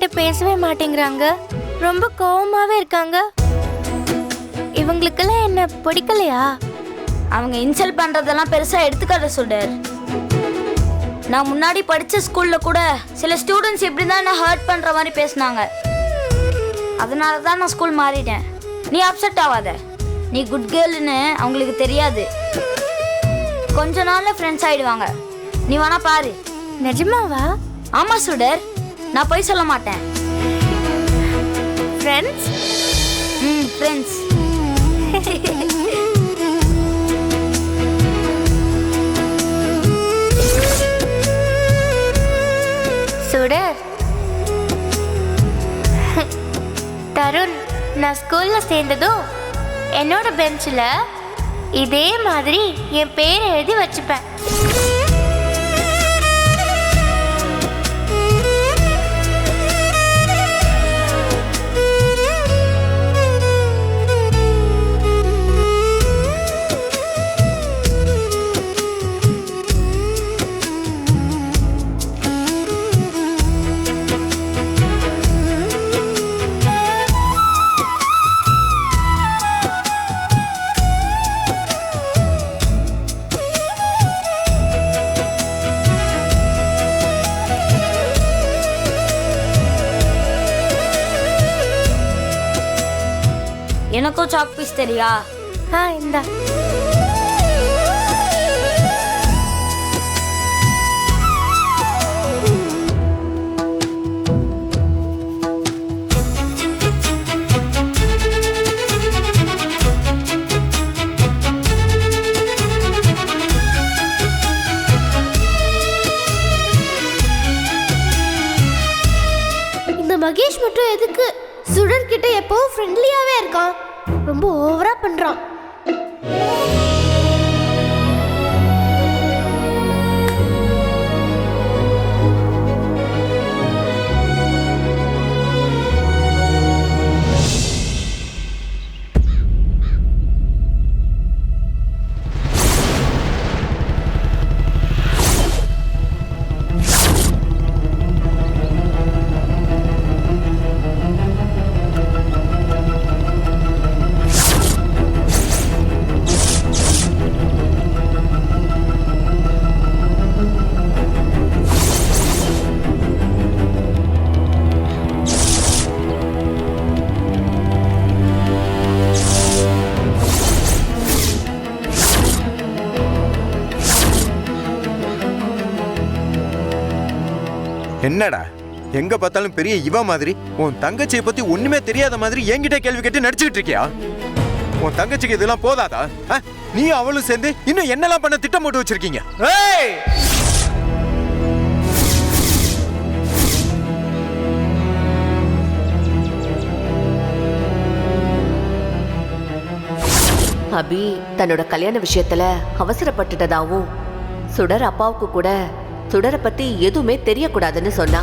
என்கிட்ட பேசவே மாட்டேங்கிறாங்க. ரொம்ப கோவமாவே இருக்காங்க. இவங்களுக்கெல்லாம் என்ன பிடிக்கலையா? அவங்க இன்சல்ட் பண்றதெல்லாம் பெருசா எடுத்துக்காத சுடர். நான் முன்னாடி படிச்ச ஸ்கூல்ல கூட சில ஸ்டூடெண்ட்ஸ் இப்படி தான் என்ன ஹர்ட் பண்ற மாதிரி பேசினாங்க. அதனால தான் நான் ஸ்கூல் மாறிட்டேன். நீ அப்செட் ஆகாத. நீ குட் கேர்ள்னு அவங்களுக்கு தெரியாது. கொஞ்ச நாள்ல ஃப்ரெண்ட்ஸ் ஆயிடுவாங்க. நீ வேணா பாரு. நிஜமாவா? ஆமா சுடர், நான் போய் சொல்ல மாட்டேன். ஃப்ரெண்ட்ஸ்? ஃப்ரெண்ட்ஸ். சுடர், தருண், நான் ஸ்கூல்ல சேர்ந்ததும் என்னோட பெஞ்சில் இதே மாதிரி என் பேரை எழுதி வச்சுப்பேன். எனக்கும் சாக் பீஸ் தெரியா? இந்தா. இந்த மகேஷ் மட்டும் எதுக்கு சுடர் கிட்ட எப்பவும் ஃப்ரெண்ட்லியாவே இருக்கான்? ரொம்ப ஓவரா பண்றான். என்னடா எங்க பார்த்தாலும் பெரிய இவ மாதிரி உன் தங்கச்சியை பத்தி ஒண்ணுமே தெரியாத மாதிரி என்கிட்ட கேள்வி கேட்டு நடிச்சுக்கிட்டு இருக்கியா? உன் தங்கச்சிக்கு இதெல்லாம் போதாதா? நீ அவளும் சேர்ந்து இன்னும் என்னெல்லாம் பண்ண திட்டம் போட்டு வச்சிருக்கீங்க? அபி தன்னோட கல்யாண விஷயத்துல அவசரப்பட்டுட்டதாவும் சுடர் அப்பாவுக்கு கூட சுடரை பத்தி எதுவுமே தெரியக்கூடாதுன்னு சொன்னா.